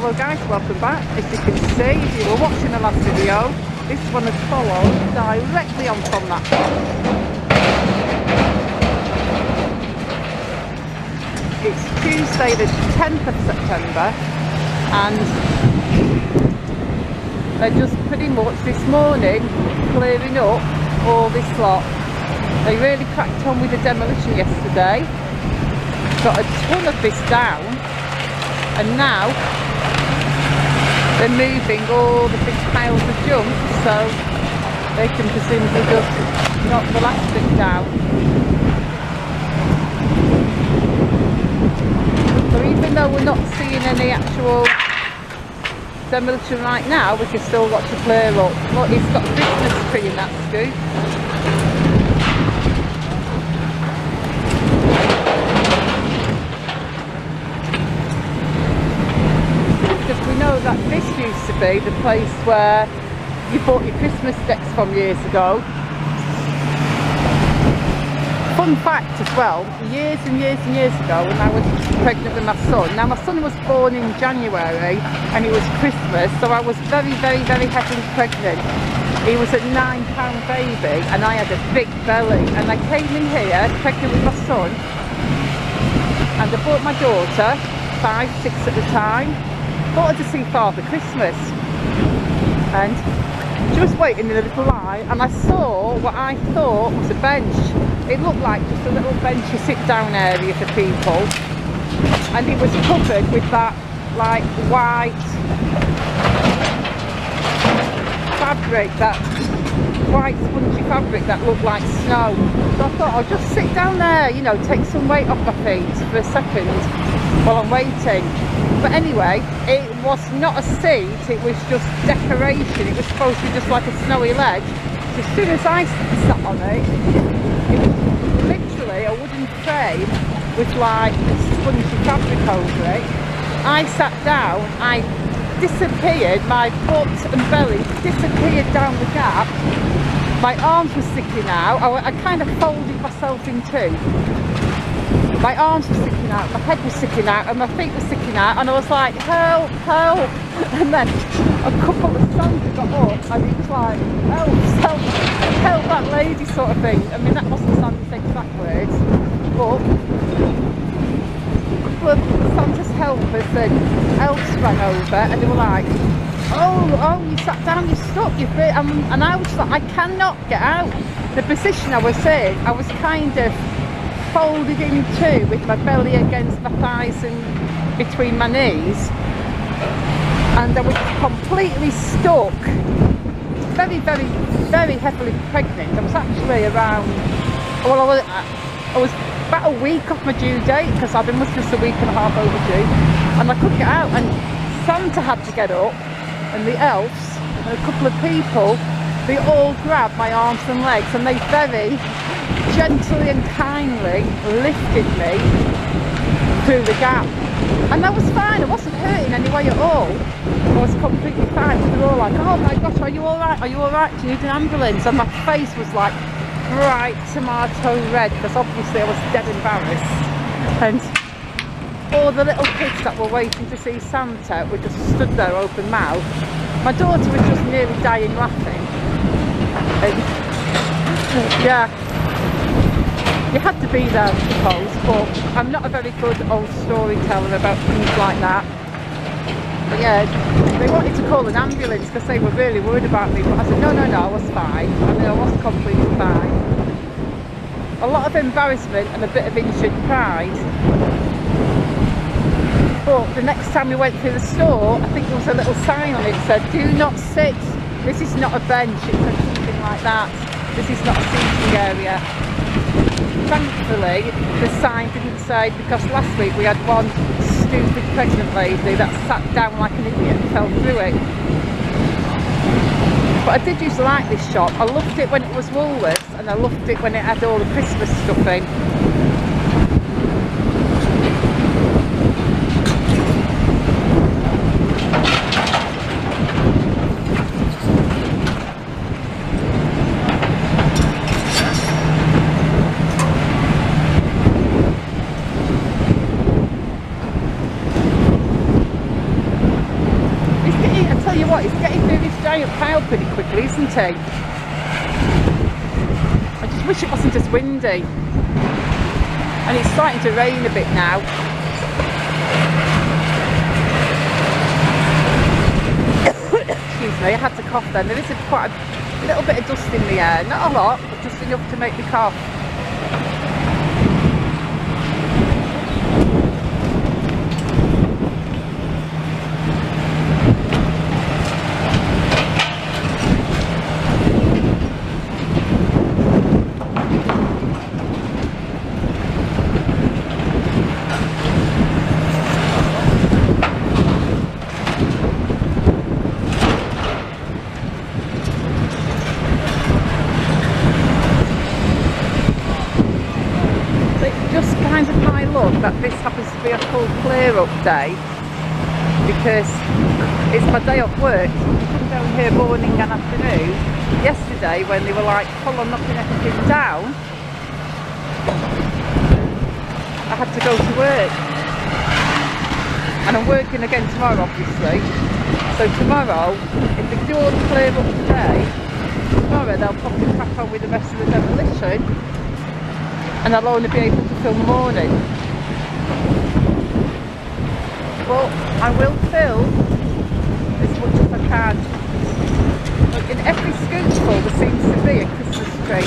Hello guys, welcome back. As you can see, if you were watching the last video, this one has followed directly on from that. It's Tuesday the 10th of September and they're just pretty much this morning clearing up all this lot. They really cracked on with the demolition yesterday, got a ton of this down, and now they're moving all the big piles of junk so they can presumably just knock the last bit down. So even though we're not seeing any actual demolition right now, we can still watch the clear up. Look, it's got a Christmas tree in that scoop. We know that this used to be the place where you bought your Christmas decks from years ago. Fun fact as well, years and years and years ago when I was pregnant with my son. Now my son was born in January and it was Christmas, so I was very heavily pregnant. He was a 9-pound baby and I had a big belly, and I came in here pregnant with my son and I bought my daughter, 5, 6 at the time. Bought her to see Father Christmas, and she was waiting in a little line and I saw what I thought was a bench. It looked like just a little benchy sit down area for people, and it was covered with that like white fabric, that white spongy fabric that looked like snow. So I thought I'll just sit down there, you know, take some weight off my feet for a second while I'm waiting. But anyway, it was not a seat, it was just decoration. It was supposed to be just like a snowy ledge. So as soon as I sat on it, it was literally a wooden frame with like spongy fabric over it. I sat down, I disappeared, my butt and belly disappeared down the gap. My arms were sticking out. I kind of folded myself in two. My arms were sticking out, my head was sticking out, and my feet were sticking out, and I was like, help, help. And then a couple of sons got up and it was like, help, help, help that lady sort of thing. I mean, that wasn't sounding the exact words, but a couple of Santa's helpers and elves ran over and they were like, oh, you sat down, you're stuck, you're free. And I was like, I cannot get out. The position I was in, I was kind of folded in two with my belly against my thighs and between my knees, and I was completely stuck. Very heavily pregnant. I was actually around, well, I was about a week off my due date because I was just a week and a half overdue, and I couldn't get out, and Santa had to get up, and the elves and a couple of people, they all grabbed my arms and legs and they very gently and kindly lifted me through the gap, and I was fine. I wasn't hurting any way at all. I was completely fine. They were all like, oh my gosh, are you alright, are you alright, do you need an ambulance? And my face was like bright tomato red because obviously I was dead embarrassed, and all the little kids that were waiting to see Santa were just stood there open mouthed. My daughter was just nearly dying laughing, and yeah, you had to be there, I suppose, but I'm not a very good old storyteller about things like that. But yeah, they wanted to call an ambulance because they were really worried about me, but I said no, I was fine. I mean, I was completely fine. A lot of embarrassment and a bit of injured pride. But the next time we went through the store, I think there was a little sign on it that said, do not sit, this is not a bench. It said something like that. This is not a seating area. Thankfully, the sign didn't say, because last week we had one stupid pregnant lady that sat down like an idiot and fell through it. But I did used to like this shop. I loved it when it was Woolworths, and I loved it when it had all the Christmas stuff in. what, he's getting through this giant pile pretty quickly, isn't he? I just wish it wasn't as windy. And it's starting to rain a bit now. Excuse me, I had to cough then. There is quite a little bit of dust in the air. Not a lot, but just enough to make me cough. That this happens to be a full clear up day because it's my day off work. I come down here morning and afternoon. Yesterday when they were like full on knocking everything down, I had to go to work, and I'm working again tomorrow obviously. So tomorrow, if they do all the clear up today, tomorrow they'll probably crack on with the rest of the demolition and I'll only be able to film the morning. But I will film as much as I can. Look, in every scootful there seems to be a Christmas tree.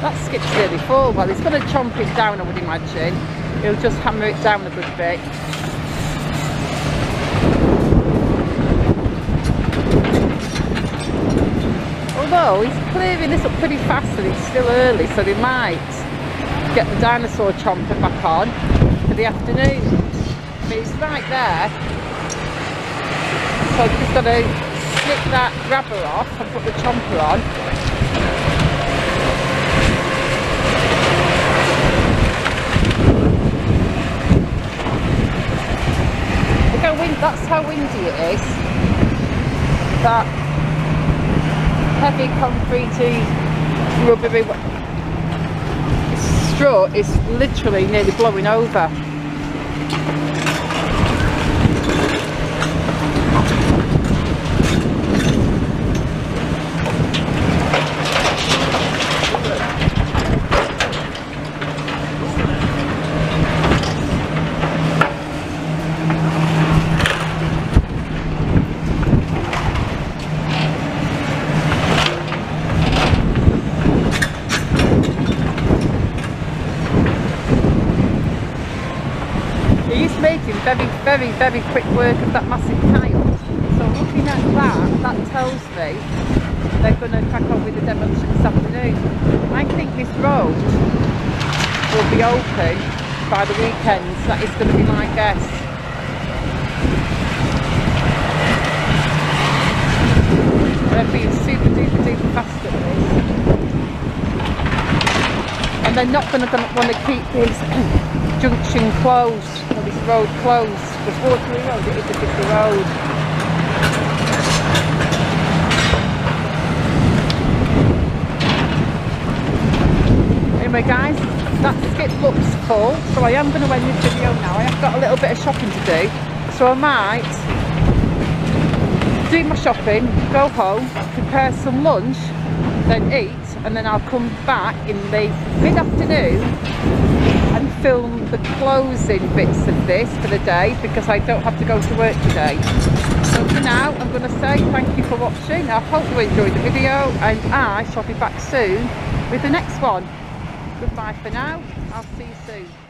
That skip's nearly full. Well, he's going to chomp it down, I would imagine. He'll just hammer it down a good bit. Although he's clearing this up pretty fast and it's still early, so they might get the dinosaur chomper back on for the afternoon. I mean, it's right there. So I've just got to snip that grabber off and put the chomper on. That's how windy it is. That heavy concretey rubbery strut is literally nearly blowing over. Very quick work of that massive pile. So looking at that tells me they're going to crack on with the demolition this afternoon. I think this road will be open by the weekend. That is going to be my guess. They're being super duper fast at this. And they're not going to want to keep this junction closed, or this road closed. It's Waterloo Road, it is a busy road. Anyway guys, that skip looks full, so I am going to end this video now. I have got a little bit of shopping to do, so I might do my shopping, go home, prepare some lunch, then eat, and then I'll come back in the mid-afternoon and film the closing bits of this for the day, because I don't have to go to work today. So for now, I'm going to say thank you for watching. I hope you enjoyed the video, and I shall be back soon with the next one. Goodbye for now. I'll see you soon.